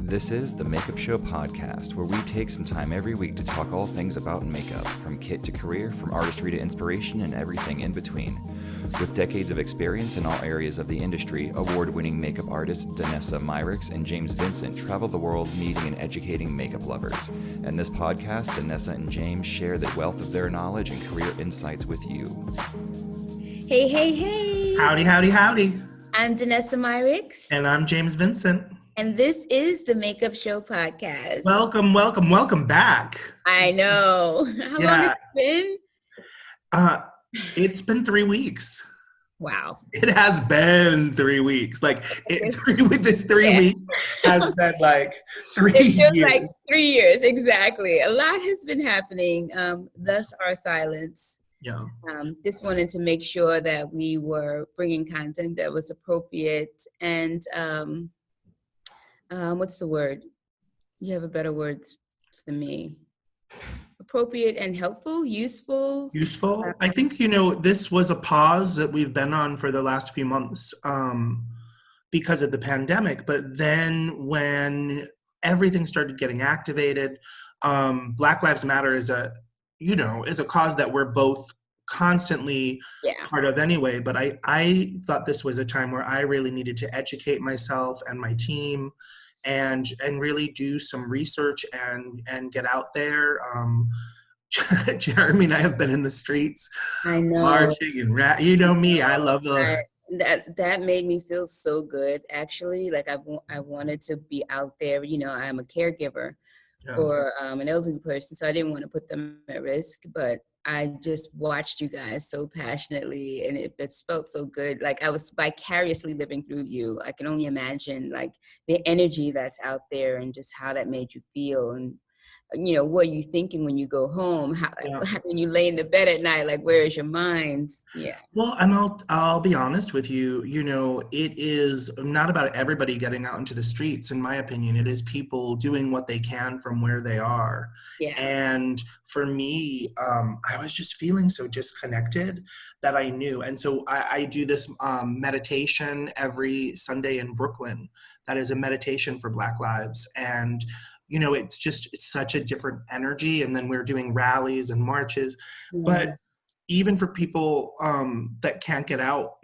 This is the Makeup Show podcast, where we take some time every week to talk all things about makeup, from kit to career, from artistry to inspiration, and everything in between. With decades of experience in all areas of the industry, award-winning makeup artists Danessa and James Vincent travel the world meeting and educating makeup lovers. In this podcast, Danessa and James share the wealth of their knowledge and career insights with you. Hey, hey, hey. Howdy, howdy, howdy. I'm Danessa Myricks. And I'm James Vincent. And this is the Makeup Show podcast. Welcome back. I know. How long has it been? It's been 3 weeks. Wow. It has been 3 weeks. This 3 weeks has been like 3 years. It feels like 3 years, exactly. A lot has been happening. Thus our silence. Yeah. Just wanted to make sure that we were bringing content that was appropriate and what's the word? You have a better word than me. Appropriate and helpful, useful. Useful. I think, this was a pause that we've been on for the last few months because of the pandemic. But then when everything started getting activated, Black Lives Matter is a cause that we're both constantly part of anyway. But I thought this was a time where I really needed to educate myself and my team and really do some research and get out there. Jeremy and I have been in the streets. I know. Marching and you know me, I love that made me feel so good, actually. Like I wanted to be out there. I'm a caregiver for an elderly person, so I didn't want to put them at risk, but I just watched you guys so passionately, and it felt so good. Like I was vicariously living through you. I can only imagine like the energy that's out there and just how that made you feel. And what are you thinking when you go home? How when you lay in the bed at night, like where is your mind? Yeah. Well, and I'll be honest with you. It is not about everybody getting out into the streets. In my opinion, it is people doing what they can from where they are. Yeah. And for me, I was just feeling so disconnected that I knew. And so I do this meditation every Sunday in Brooklyn. That is a meditation for Black lives. And it's such a different energy. And then we're doing rallies and marches. Mm-hmm. But even for people that can't get out,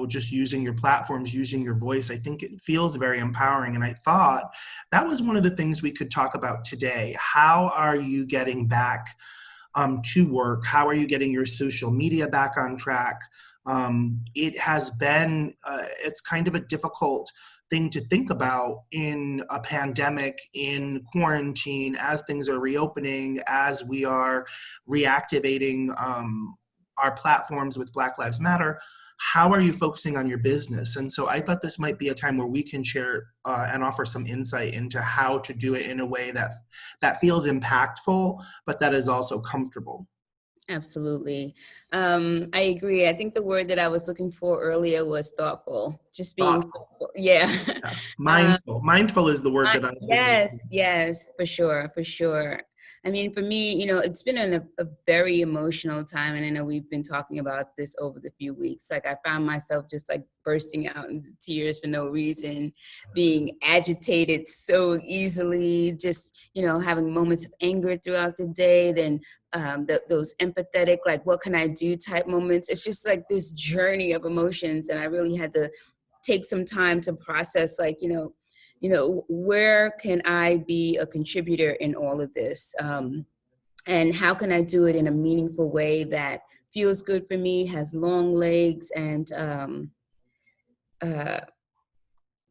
just using your platforms, using your voice, I think it feels very empowering. And I thought that was one of the things we could talk about today. How are you getting back to work? How are you getting your social media back on track? It has been, it's kind of a difficult thing to think about in a pandemic, in quarantine, as things are reopening, as we are reactivating our platforms with Black Lives Matter. How are you focusing on your business? And so I thought this might be a time where we can share and offer some insight into how to do it in a way that feels impactful, but that is also comfortable. Absolutely. I agree. I think the word that I was looking for earlier was thoughtful. Just being thoughtful. Yeah. Mindful. Mindful is the word that I'm Yes, for sure. I mean, for me, it's been a very emotional time. And I know we've been talking about this over the few weeks. Like I found myself just like bursting out into tears for no reason, being agitated so easily, just, having moments of anger throughout the day, then those empathetic, like, what can I do type moments. It's just like this journey of emotions. And I really had to take some time to process, like, where can I be a contributor in all of this? And how can I do it in a meaningful way that feels good for me, has long legs, and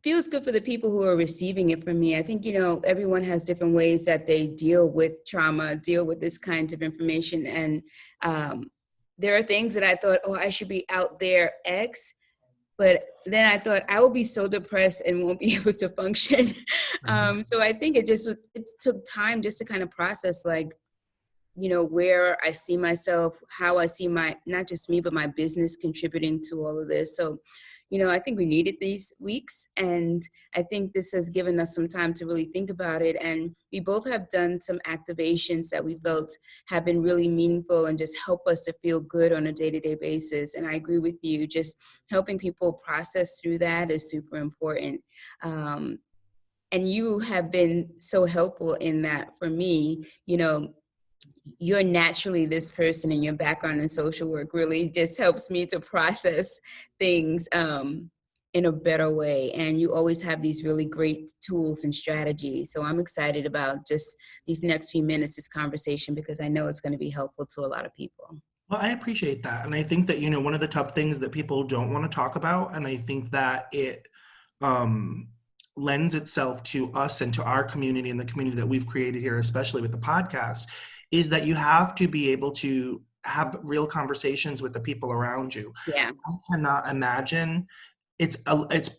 feels good for the people who are receiving it from me. I think, everyone has different ways that they deal with trauma, deal with this kind of information. And there are things that I thought, I should be out there X. But then I thought I will be so depressed and won't be able to function. So I think it took time just to kind of process, like, where I see myself, how I see not just me, but my business contributing to all of this. So, I think we needed these weeks, and I think this has given us some time to really think about it. And we both have done some activations that we felt have been really meaningful and just help us to feel good on a day-to-day basis. And I agree with you, just helping people process through that is super important. and you have been so helpful in that for me. You're naturally this person, and your background in social work really just helps me to process things in a better way. And you always have these really great tools and strategies. So I'm excited about just these next few minutes, this conversation, because I know it's going to be helpful to a lot of people. Well, I appreciate that. And I think that, one of the tough things that people don't want to talk about, and I think that it lends itself to us and to our community and the community that we've created here, especially with the podcast, is that you have to be able to have real conversations with the people around you. Yeah. I cannot imagine. It's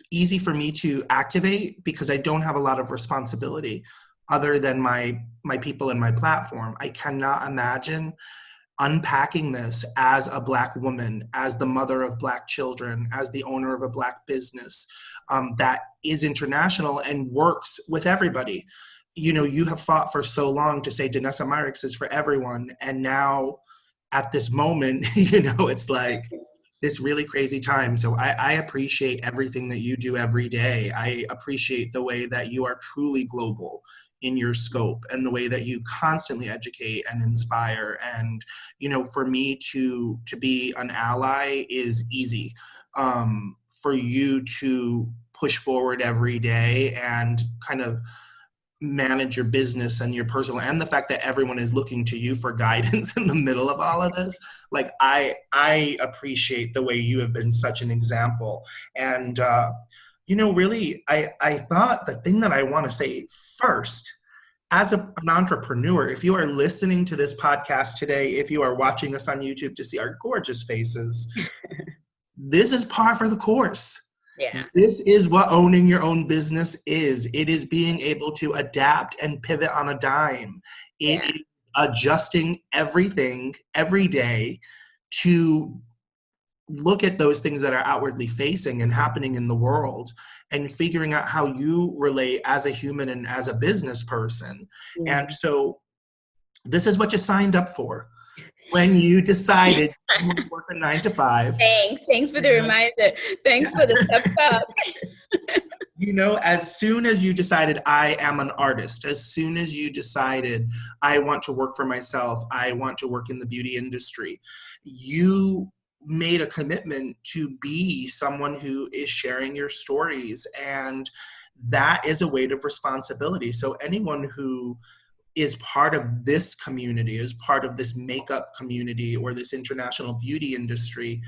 easy for me to activate because I don't have a lot of responsibility other than my people and my platform. I cannot imagine unpacking this as a Black woman, as the mother of Black children, as the owner of a Black business that is international and works with everybody. You have fought for so long to say Danessa Myricks is for everyone. And now at this moment, it's like this really crazy time. So I appreciate everything that you do every day. I appreciate the way that you are truly global in your scope and the way that you constantly educate and inspire. And, for me to be an ally is easy. For you to push forward every day and kind of manage your business and your personal, and the fact that everyone is looking to you for guidance in the middle of all of this, like I appreciate the way you have been such an example. And really, I thought the thing that I want to say first, as an entrepreneur, if you are listening to this podcast today, if you are watching us on YouTube to see our gorgeous faces, this is par for the course. Yeah. This is what owning your own business is. It is being able to adapt and pivot on a dime. It is adjusting everything every day to look at those things that are outwardly facing and happening in the world and figuring out how you relate as a human and as a business person. And so this is what you signed up for when you decided to work a 9 to 5. Thanks for the reminder. Thanks for the step up. As soon as you decided I am an artist, as soon as you decided I want to work for myself, I want to work in the beauty industry, you made a commitment to be someone who is sharing your stories. And that is a weight of responsibility. So anyone who is part of this community, is part of this makeup community or this international beauty industry,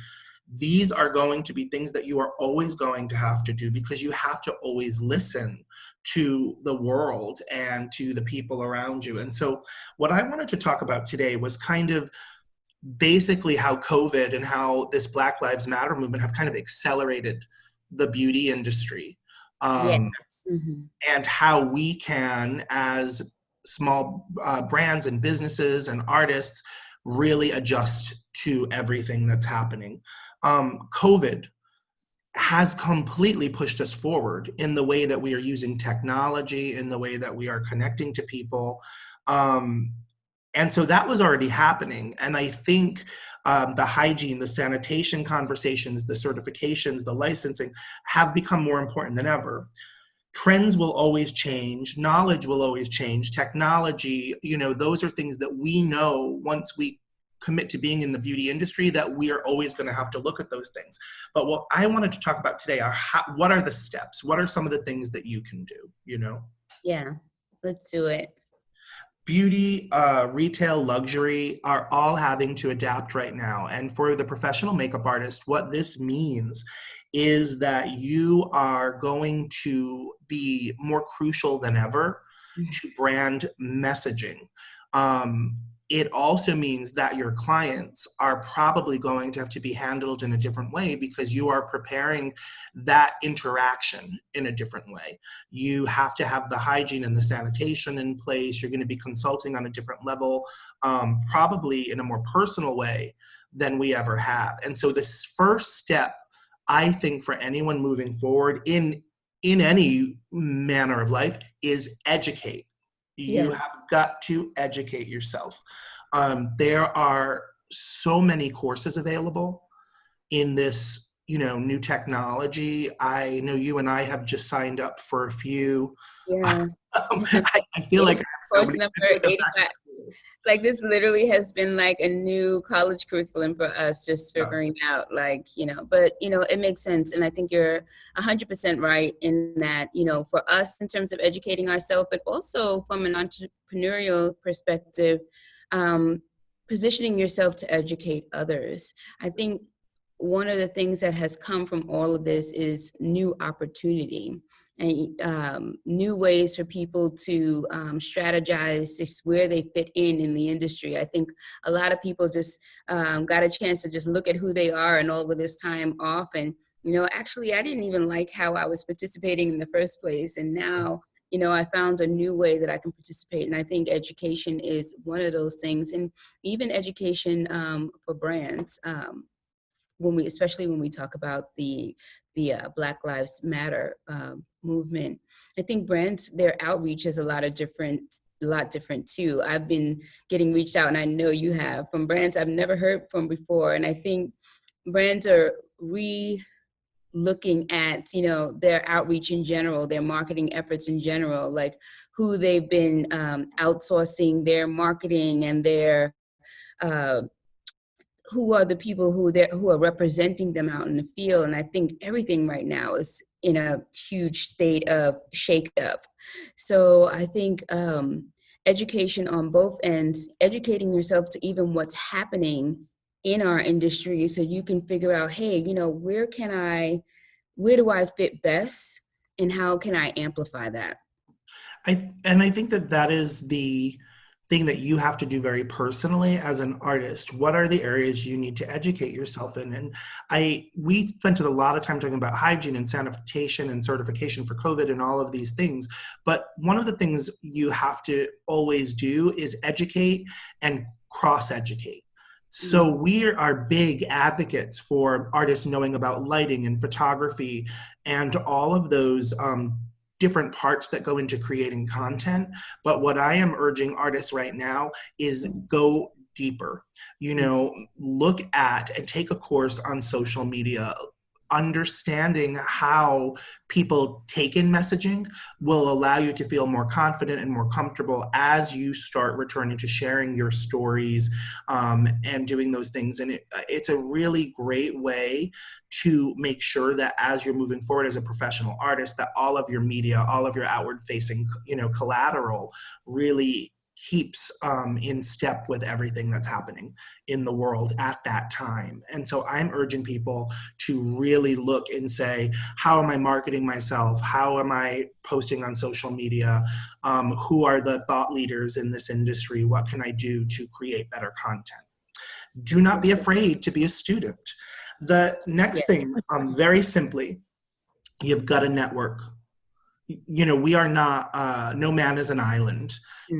these are going to be things that you are always going to have to do because you have to always listen to the world and to the people around you. And so what I wanted to talk about today was kind of basically how COVID and how this Black Lives Matter movement have kind of accelerated the beauty industry. And how we can, as small brands and businesses and artists, really adjust to everything that's happening. COVID has completely pushed us forward in the way that we are using technology, in the way that we are connecting to people. And so that was already happening. And I think the hygiene, the sanitation conversations, the certifications, the licensing have become more important than ever. Trends will always change. Knowledge will always change. Technology, those are things that we know once we commit to being in the beauty industry that we are always going to have to look at those things. But what I wanted to talk about today are what are the steps? What are some of the things that you can do, Yeah, let's do it. Beauty, retail, luxury are all having to adapt right now. And for the professional makeup artist, what this means is that you are going to be more crucial than ever to brand messaging. It also means that your clients are probably going to have to be handled in a different way because you are preparing that interaction in a different way. You have to have the hygiene and the sanitation in place. You're going to be consulting on a different level, probably in a more personal way than we ever have. And so this first step, I think, for anyone moving forward in any manner of life is educate. You have got to educate yourself. There are so many courses available in this, new technology. I know you and I have just signed up for a few. Yeah. I feel like I have so Course many. number 85. Like this literally has been like a new college curriculum for us, just figuring out like, but it makes sense. And I think you're 100% right in that, for us in terms of educating ourselves, but also from an entrepreneurial perspective, positioning yourself to educate others. I think one of the things that has come from all of this is new opportunity and new ways for people to strategize just where they fit in the industry. I think a lot of people just got a chance to just look at who they are and all of this time off. And, actually, I didn't even like how I was participating in the first place. And now, I found a new way that I can participate. And I think education is one of those things. And even education for brands. Especially when we talk about the Black Lives Matter movement, I think brands, their outreach is a lot different too. I've been getting reached out, and I know you have, from brands I've never heard from before. And I think brands are looking at their outreach in general, their marketing efforts in general, like who they've been outsourcing their marketing and their who are the people who are representing them out in the field. And I think everything right now is in a huge state of shaked up. So I think education on both ends, educating yourself to even what's happening in our industry, so you can figure out, hey, where do I fit best, and how can I amplify that? I think that is the thing that you have to do very personally as an artist. What are the areas you need to educate yourself in? And we spent a lot of time talking about hygiene and sanitation and certification for COVID and all of these things. But one of the things you have to always do is educate and cross-educate. So we are big advocates for artists knowing about lighting and photography and all of those different parts that go into creating content. But what I am urging artists right now is go deeper. Look at and take a course on social media. Understanding how people take in messaging will allow you to feel more confident and more comfortable as you start returning to sharing your stories and doing those things. And it's a really great way to make sure that as you're moving forward as a professional artist, that all of your media, all of your outward facing, collateral really keeps in step with everything that's happening in the world at that time. And so I'm urging people to really look and say, how am I marketing myself? How am I posting on social media? Who are the thought leaders in this industry? What can I do to create better content? Do not be afraid to be a student. The next thing, very simply, you've got to network. We are not, no man is an island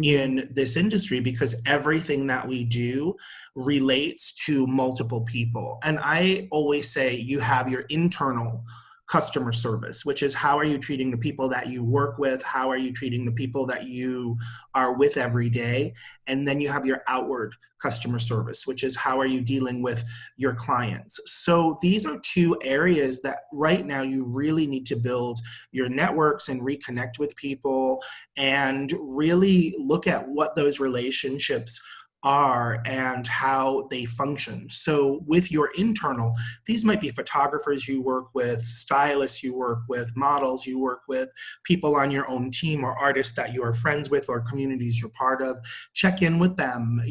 in this industry, because everything that we do relates to multiple people. And I always say you have your internal customer service, which is how are you treating the people that you work with? How are you treating the people that you are with every day? And then you have your outward customer service, which is how are you dealing with your clients? So these are two areas that right now you really need to build your networks and reconnect with people and really look at what those relationships are and how they function. So with your internal, these might be photographers you work with, stylists you work with, models you work with, people on your own team or artists that you are friends with or communities you're part of. Check in with them,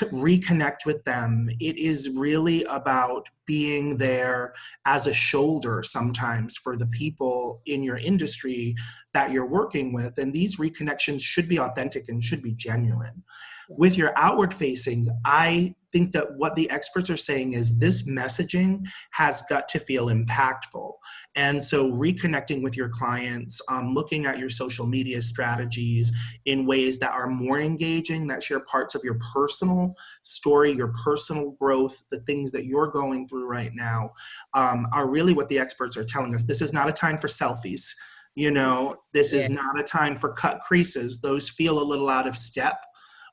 reconnect with them. It is really about being there as a shoulder sometimes for the people in your industry that you're working with. And these reconnections should be authentic and should be genuine. With your outward facing, I think that what the experts are saying is this messaging has got to feel impactful. And so reconnecting with your clients, looking at your social media strategies in ways that are more engaging, that share parts of your personal story, your personal growth, the things that you're going through right now, are really what the experts are telling us. This is not a time for selfies. This is not a time for cut creases. Those feel a little out of step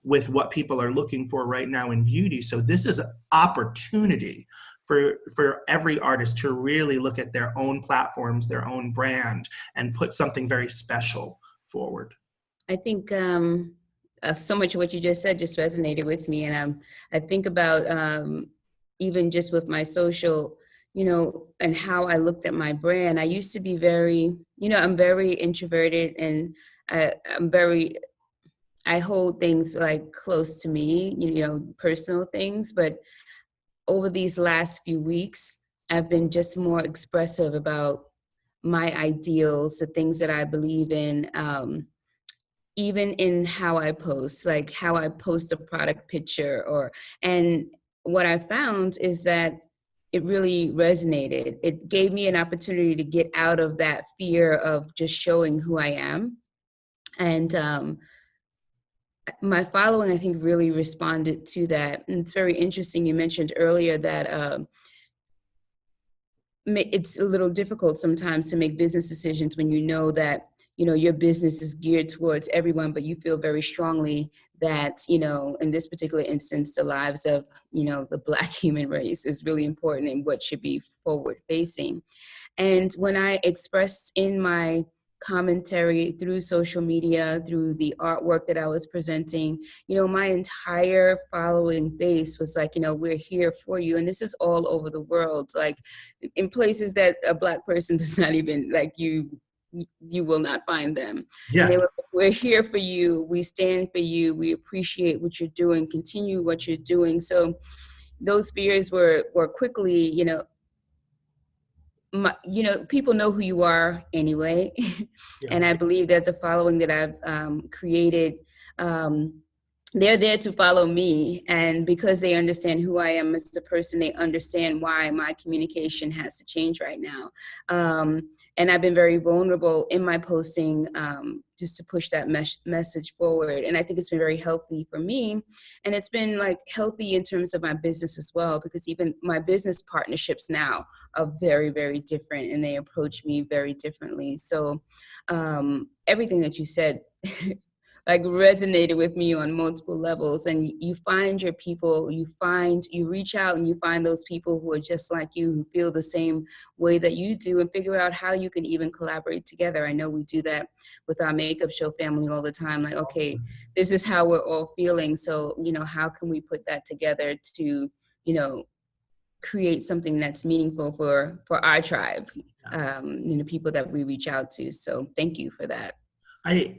with what people are looking for right now in beauty. So this is an opportunity for every artist to really look at their own platforms, their own brand, and put something very special forward. I think so much of what you just said just resonated with me. And I think about even just with my social, and how I looked at my brand. I used to be very, I'm very introverted, and I hold things like close to me, personal things. But over these last few weeks, I've been just more expressive about my ideals, the things that I believe in. Even in how I post, like how I post a product picture, and what I found is that it really resonated. It gave me an opportunity to get out of that fear of just showing who I am. And my following, I think, really responded to that. And it's very interesting. You mentioned earlier that it's a little difficult sometimes to make business decisions when you know that your business is geared towards everyone, but you feel very strongly that in this particular instance, the lives of the Black human race is really important and what should be forward facing. And when I expressed in my commentary through social media, through the artwork that I was presenting, my entire following base was like, we're here for you. And this is all over the world, like in places that a Black person does not even, like, you will not find them. Yeah. And they were, we're here for you. We stand for you. We appreciate what you're doing. Continue what you're doing. So those fears were quickly, people know who you are anyway. Yeah. And I believe that the following that I've created, they're there to follow me. And because they understand who I am as a person, they understand why my communication has to change right now. And I've been very vulnerable in my posting, just to push that message forward. And I think it's been very healthy for me. And it's been like healthy in terms of my business as well, because even my business partnerships now are very, very different, and they approach me very differently. So everything that you said like resonated with me on multiple levels. And you find your people, you reach out and you find those people who are just like you, who feel the same way that you do, and figure out how you can even collaborate together. I know we do that with our makeup show family all the time. Like, okay, this is how we're all feeling. So, how can we put that together to, create something that's meaningful for our tribe, people that we reach out to. So thank you for that. I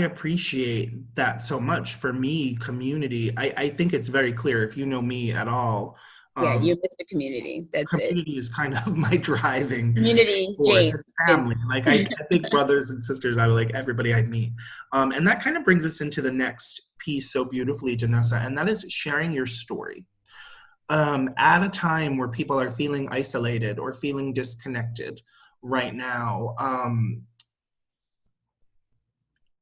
appreciate that so much. For me, community, I think it's very clear, if you know me at all. Yeah, you're Mr. Community. That's community is kind of my driving community force. James. Family. Like I think brothers and sisters out of like everybody I meet. And that kind of brings us into the next piece so beautifully, Danessa, and that is sharing your story. At a time where people are feeling isolated or feeling disconnected right now,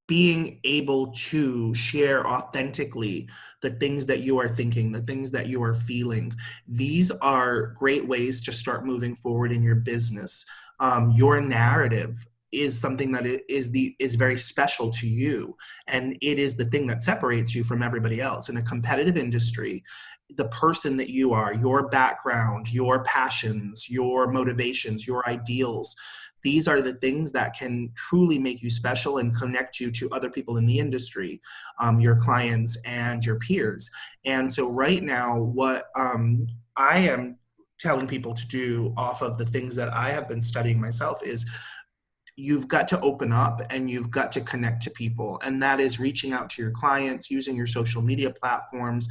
being able to share authentically the things that you are thinking, the things that you are feeling. These are great ways to start moving forward in your business. Your narrative is something that is very special to you, and it is the thing that separates you from everybody else. In a competitive industry, the person that you are, your background, your passions, your motivations, your ideals, these are the things that can truly make you special and connect you to other people in the industry, your clients and your peers. And so right now, what I am telling people to do off of the things that I have been studying myself is, you've got to open up and you've got to connect to people. And that is reaching out to your clients, using your social media platforms,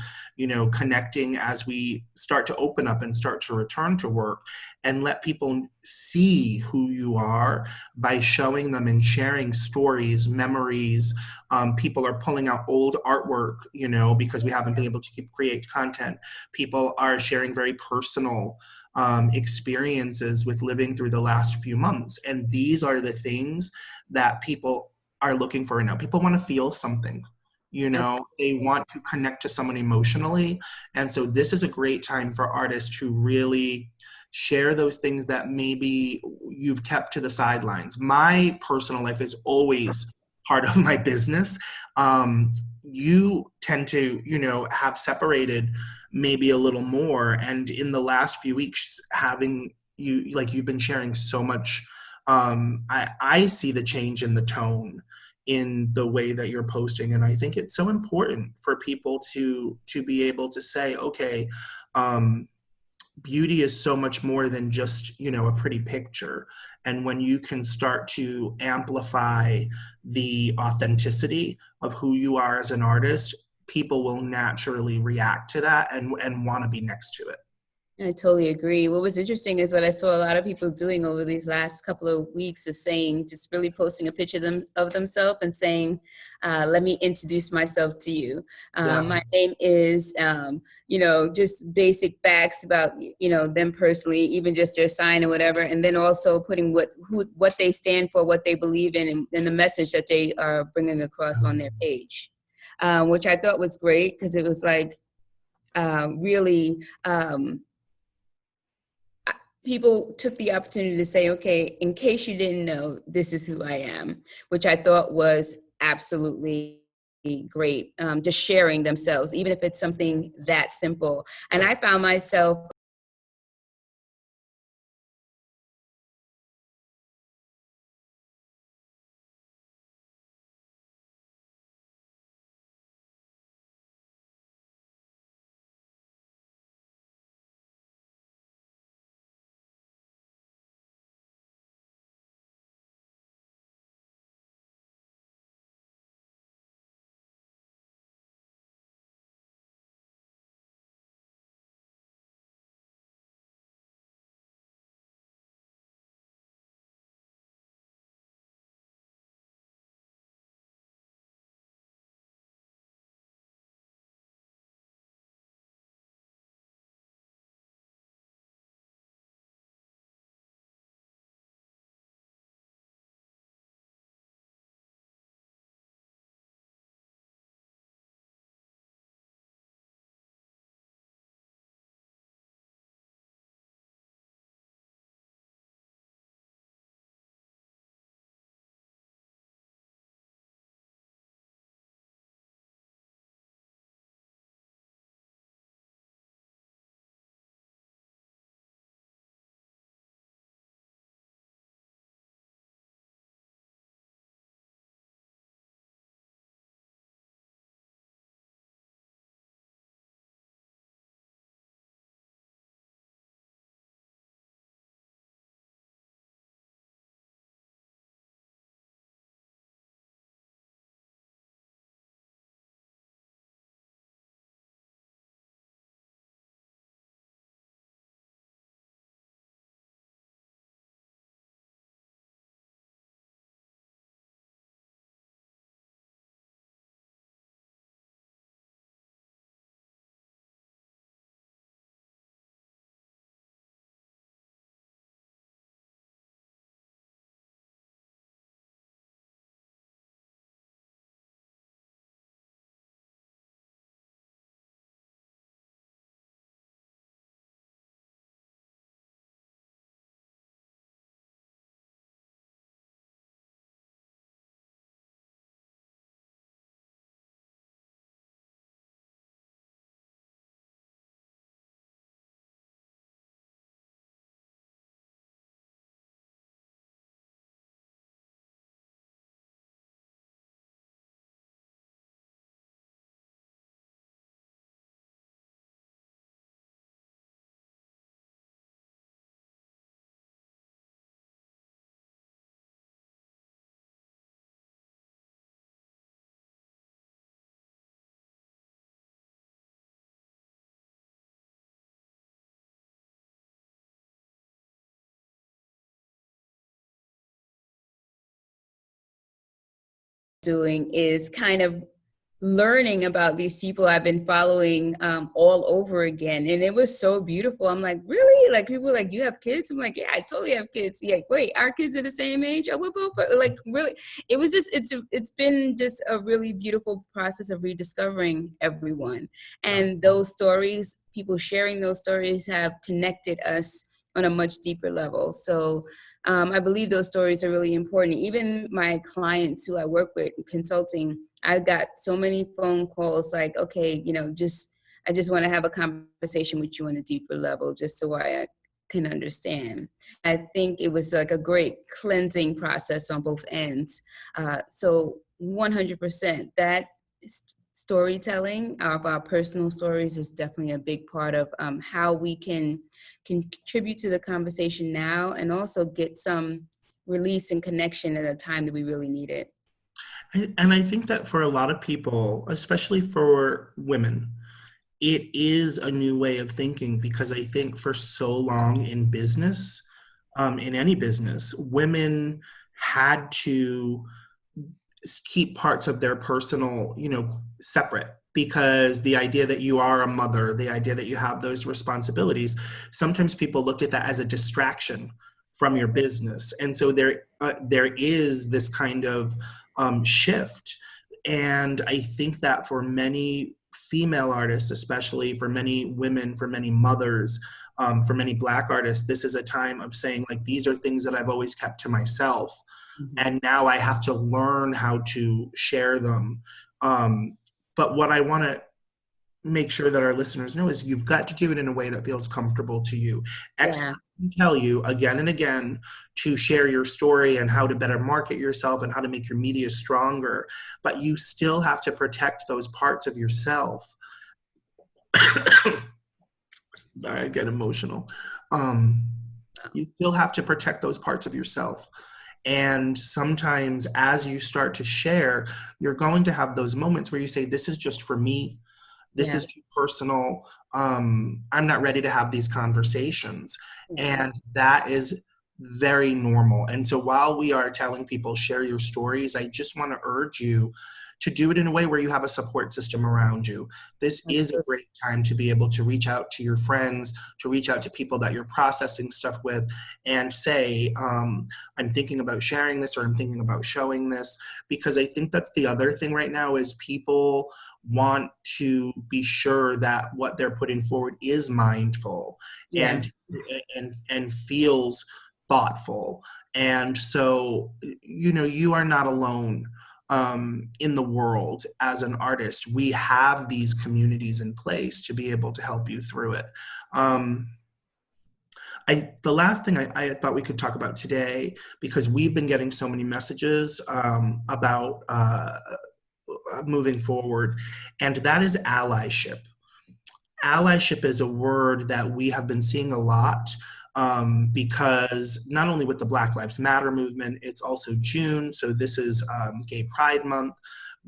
connecting as we start to open up and start to return to work, and let people see who you are by showing them and sharing stories, memories. People are pulling out old artwork, because we haven't been able to create content. People are sharing very personal experiences with living through the last few months. And these are the things that people are looking for now. People want to feel something, they want to connect to someone emotionally. And so this is a great time for artists to really share those things that maybe you've kept to the sidelines. My personal life is always part of my business. you tend to, you know, have separated maybe a little more. And in the last few weeks, having you, like, you've been sharing so much, I see the change in the tone in the way that you're posting. And I think it's so important for people to be able to say, okay, beauty is so much more than just, you know, a pretty picture. And when you can start to amplify the authenticity of who you are as an artist, people will naturally react to that and want to be next to it. I totally agree. What was interesting is what I saw a lot of people doing over these last couple of weeks is saying, just really posting a picture of themselves and saying, let me introduce myself to you. Yeah. My name is, you know, just basic facts about, you know, them personally, even just their sign or whatever. And then also putting what they stand for, what they believe in, and the message that they are bringing across on their page, which I thought was great because it was like really, people took the opportunity to say, okay, in case you didn't know, this is who I am, which I thought was absolutely great. Just sharing themselves, even if it's something that simple. And I found myself doing is kind of learning about these people I've been following all over again. And it was so beautiful. I'm like, really? Like, people were like, you have kids? I'm like, yeah, I totally have kids. Yeah, wait, our kids are the same age? Oh, we're both, like, really, it was just, it's been just a really beautiful process of rediscovering everyone. And those stories, people sharing those stories have connected us on a much deeper level. So I believe those stories are really important. Even my clients who I work with consulting, I got so many phone calls like, okay, I just want to have a conversation with you on a deeper level, just so I can understand. I think it was like a great cleansing process on both ends. So 100%, that storytelling of our personal stories is definitely a big part of how we can contribute to the conversation now, and also get some release and connection at a time that we really need it. And I think that for a lot of people, especially for women, it is a new way of thinking, because I think for so long in business, in any business, women had to keep parts of their personal, separate, because the idea that you are a mother, the idea that you have those responsibilities, sometimes people looked at that as a distraction from your business. And so there is this kind of shift. And I think that for many female artists, especially for many women, for many mothers, for many Black artists, this is a time of saying, like, these are things that I've always kept to myself. Mm-hmm. And now I have to learn how to share them. But what I want to make sure that our listeners know is you've got to do it in a way that feels comfortable to you. Experts can tell you again and again to share your story and how to better market yourself and how to make your media stronger, but you still have to protect those parts of yourself. Sorry, I get emotional. You still have to protect those parts of yourself. And sometimes as you start to share, you're going to have those moments where you say, this is just for me. This is too personal. I'm not ready to have these conversations. And that is very normal. And so while we are telling people, share your stories, I just want to urge you to do it in a way where you have a support system around you. This is a great time to be able to reach out to your friends, to reach out to people that you're processing stuff with, and say, I'm thinking about sharing this, or I'm thinking about showing this. Because I think that's the other thing right now is people want to be sure that what they're putting forward is mindful and feels thoughtful. And so, you are not alone in the world as an artist. We have these communities in place to be able to help you through it. The last thing I thought we could talk about today, because we've been getting so many messages about moving forward, and that is allyship. Allyship is a word that we have been seeing a lot because not only with the Black Lives Matter movement, it's also June, so this is Gay Pride Month.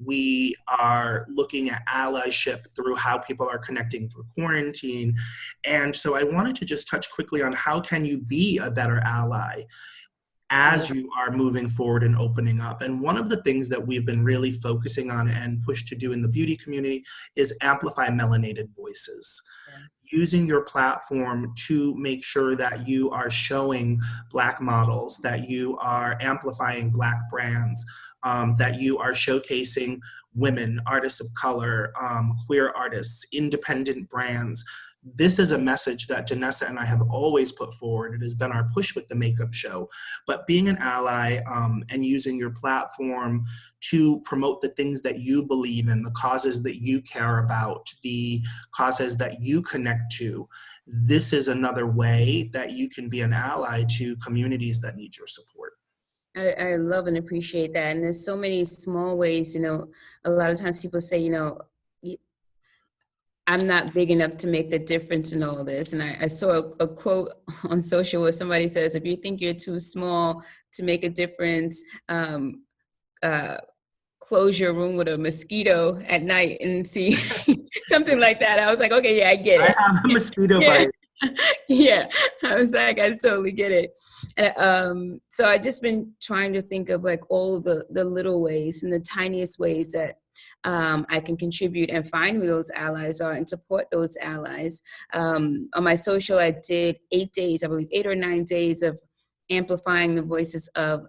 We are looking at allyship through how people are connecting through quarantine. And so I wanted to just touch quickly on how can you be a better ally as you are moving forward and opening up. And one of the things that we've been really focusing on and pushed to do in the beauty community is amplify melanated voices. Using your platform to make sure that you are showing Black models, that you are amplifying Black brands, that you are showcasing women, artists of color, queer artists, independent brands. This is a message that Danessa and I have always put forward. It has been our push with the makeup show. But being an ally and using your platform to promote the things that you believe in, the causes that you care about, the causes that you connect to, this is another way that you can be an ally to communities that need your support. I love and appreciate that. And there's so many small ways, a lot of times people say, I'm not big enough to make a difference in all this. And I saw a quote on social where somebody says, if you think you're too small to make a difference, close your room with a mosquito at night and see something like that. I was like, okay, yeah, I get it. I have a mosquito bite. Yeah, I was like, I totally get it. And, so I just been trying to think of like all the little ways and the tiniest ways that I can contribute and find who those allies are and support those allies. On my social, I did 8 days, I believe 8 or 9 days of amplifying the voices of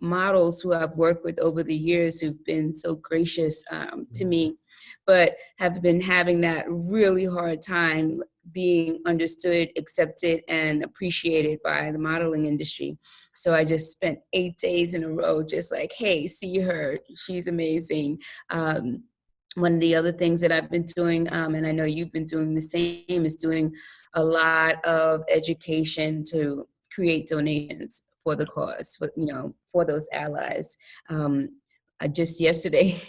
models who I've worked with over the years who've been so gracious to me, but have been having that really hard time being understood, accepted, and appreciated by the modeling industry. So I just spent 8 days in a row just like, hey, see her, she's amazing. One of the other things that I've been doing, and I know you've been doing the same, is doing a lot of education to create donations for the cause, for those allies. I just yesterday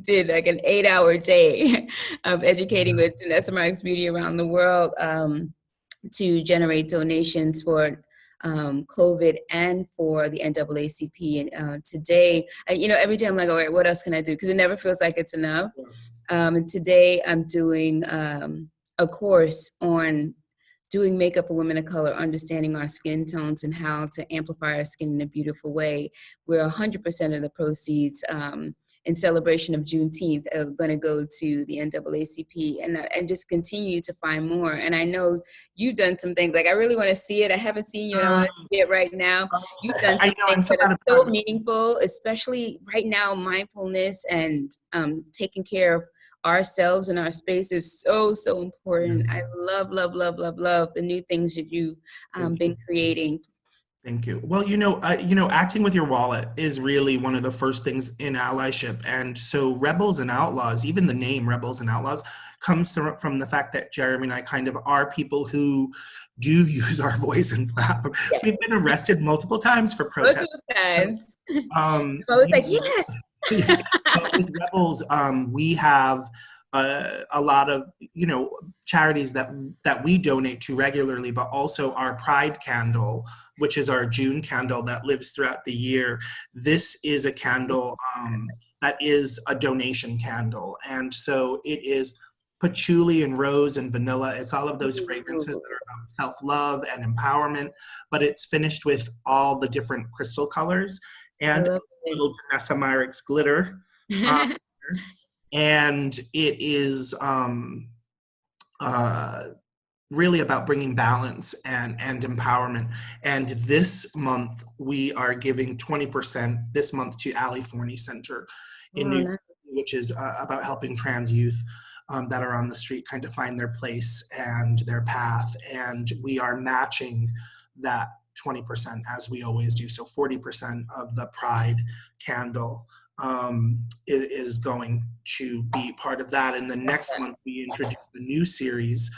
did like an 8-hour day of educating with Danessa Marks Beauty around the world to generate donations for COVID and for the NAACP. And today, every day I'm like, all right, what else can I do? Because it never feels like it's enough. And today I'm doing a course on doing makeup for women of color, understanding our skin tones and how to amplify our skin in a beautiful way, where 100% of the proceeds in celebration of Juneteenth are going to go to the NAACP and just continue to find more. And I know you've done some things, like I really want to see it. I haven't seen you and I want to see it right now. You've done some things that are so meaningful, especially right now, mindfulness and taking care of ourselves and our space is so important. I love the new things that you've been creating. Thank you. Well, acting with your wallet is really one of the first things in allyship. And so Rebels and Outlaws, even the name Rebels and Outlaws, comes from the fact that Jeremy and I kind of are people who do use our voice and platform. Yes. We've been arrested multiple times for protest. I was like, yes. With Rebels, we have a lot of charities that we donate to regularly, but also our Pride candle, which is our June candle that lives throughout the year. This is a candle that is a donation candle, and so it is patchouli and rose and vanilla. It's all of those fragrances that are about self-love and empowerment, but it's finished with all the different crystal colors and a little Danessa Myricks glitter. And it is really about bringing balance and empowerment. And this month, we are giving 20% this month to Allie Forney Center in New York, which is about helping trans youth that are on the street kind of find their place and their path. And we are matching that 20% as we always do. So 40% of the Pride candle is going to be part of that. And the next month we introduce the new series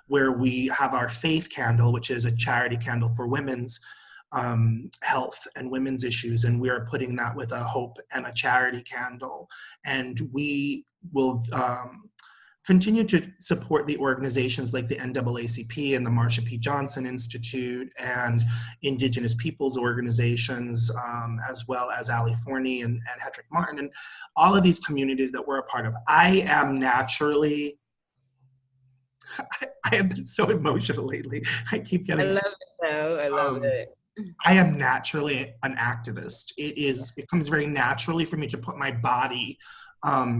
where we have our Faith candle, which is a charity candle for women's health and women's issues. And we are putting that with a hope and a charity candle. And we will continue to support the organizations like the NAACP and the Marsha P. Johnson Institute and Indigenous Peoples organizations, as well as Allie Forney and Hedrick Martin, and all of these communities that we're a part of. I have been so emotional lately. I keep getting. I love it though. I love it. I am naturally an activist. It comes very naturally for me to put my body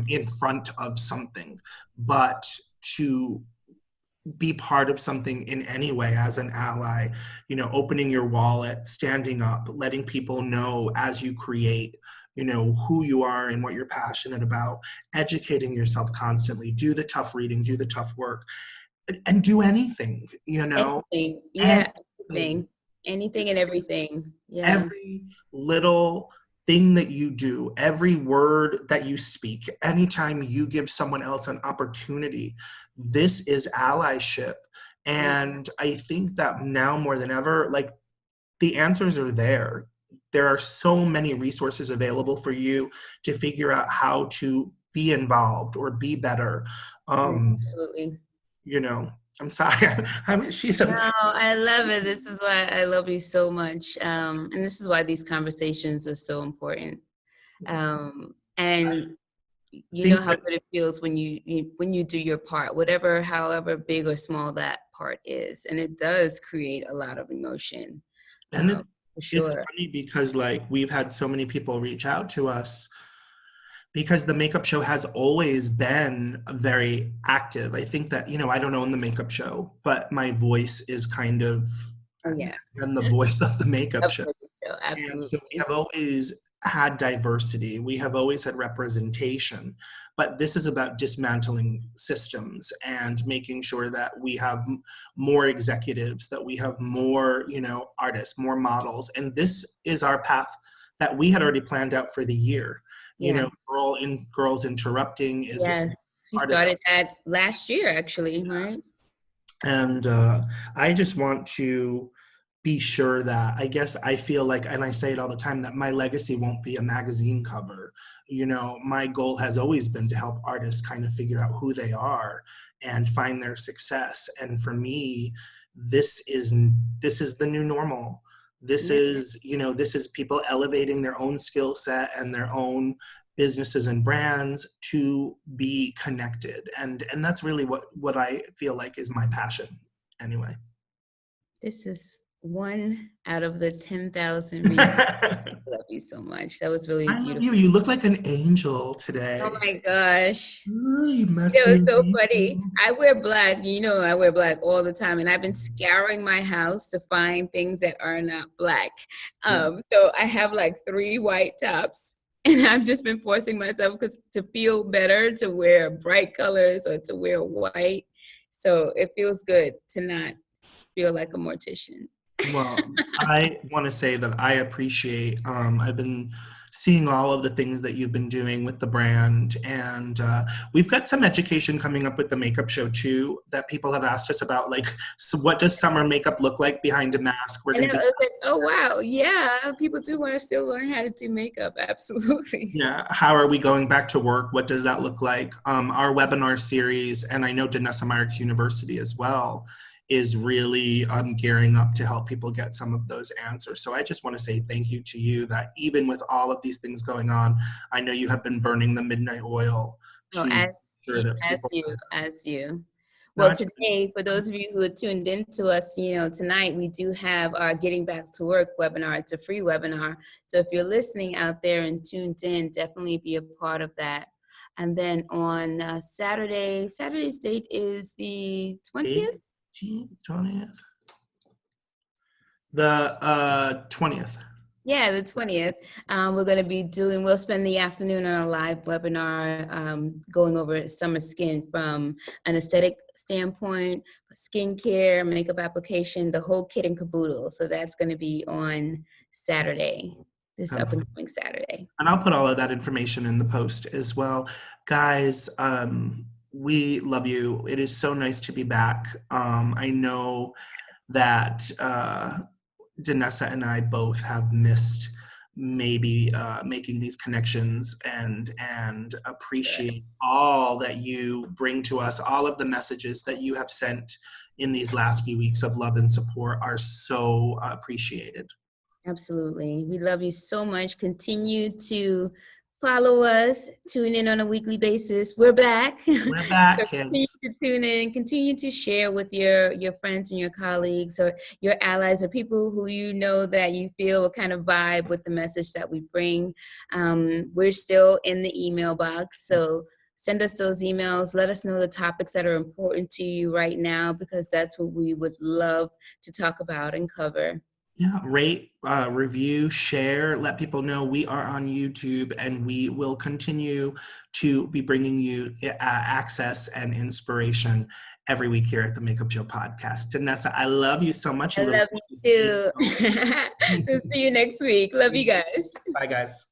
in front of something, but to be part of something in any way as an ally, opening your wallet, standing up, letting people know as you create, who you are and what you're passionate about, educating yourself constantly, do the tough reading, do the tough work, and do anything, Anything. Yeah, anything and everything. Yeah. Every little thing that you do, every word that you speak, anytime you give someone else an opportunity, this is allyship. And I think that now more than ever, like, the answers are there. There are so many resources available for you to figure out how to be involved or be better. Absolutely. I'm sorry. No, I love it. This is why I love you so much. And this is why these conversations are so important. And you know how good it feels when you do your part, however big or small that part is. And it does create a lot of emotion. And for sure. It's funny because we've had so many people reach out to us because the makeup show has always been very active. I think that, I don't own the makeup show, but my voice is kind of been the voice of the makeup show. Absolutely. And so we have always had diversity. We have always had representation. But this is about dismantling systems and making sure that we have more executives, that we have more, artists, more models. And this is our path that we had already planned out for the year. Yeah. Girls Interrupting is Yes. We part of started that last year, actually, right? And I just want to be sure that, I guess I feel like, and I say it all the time, that my legacy won't be a magazine cover. My goal has always been to help artists kind of figure out who they are and find their success. And for me, this is the new normal. This is people elevating their own skill set and their own businesses and brands to be connected. And that's really what I feel like is my passion anyway. This is one out of the 10,000 reasons. I love you so much. That was really beautiful. Love you. You look like an angel today. Oh my gosh. Ooh, you must It be was so an funny. angel. I wear black. I wear black all the time. And I've been scouring my house to find things that are not black. So I have like 3 white tops. And I've just been forcing myself to feel better to wear bright colors or to wear white. So it feels good to not feel like a mortician. Well, I want to say that I appreciate, I've been seeing all of the things that you've been doing with the brand, and we've got some education coming up with the makeup show too that people have asked us about, like, so what does summer makeup look like behind a mask? We're And going I to was like, oh wow, yeah, people do want to still learn how to do makeup, absolutely. Yeah, how are we going back to work? What does that look like? Our webinar series, and I know Danessa Myrick's University as well, is really gearing up to help people get some of those answers. So I just want to say thank you to you that even with all of these things going on, I know you have been burning the midnight oil to ensure that people... As you. Well, today, for those of you who are tuned in to us, tonight we do have our Getting Back to Work webinar. It's a free webinar. So if you're listening out there and tuned in, definitely be a part of that. And then on Saturday's date is the 20th? 20th? The 20th. Yeah, the 20th. We're going to be we'll spend the afternoon on a live webinar going over summer skin from an aesthetic standpoint, skincare, makeup application, the whole kit and caboodle. So that's going to be on Saturday, this up and coming Saturday. And I'll put all of that information in the post as well. Guys, we love you. It is so nice to be back. I know that Danessa and I both have missed maybe making these connections and appreciate all that you bring to us. All of the messages that you have sent in these last few weeks of love and support are so appreciated. Absolutely. We love you so much. Continue to follow us, tune in on a weekly basis. We're back. We're back, So kids. continue to tune in, continue to share with your friends and your colleagues or your allies or people who that you feel will kind of vibe with the message that we bring. We're still in the email box, so send us those emails. Let us know the topics that are important to you right now, because that's what we would love to talk about and cover. Yeah, rate, review, share, let people know we are on YouTube, and we will continue to be bringing you access and inspiration every week here at the Makeup Show podcast. Danessa, I love you so much. I love you too. We'll see you next week. Love you guys. Bye, guys.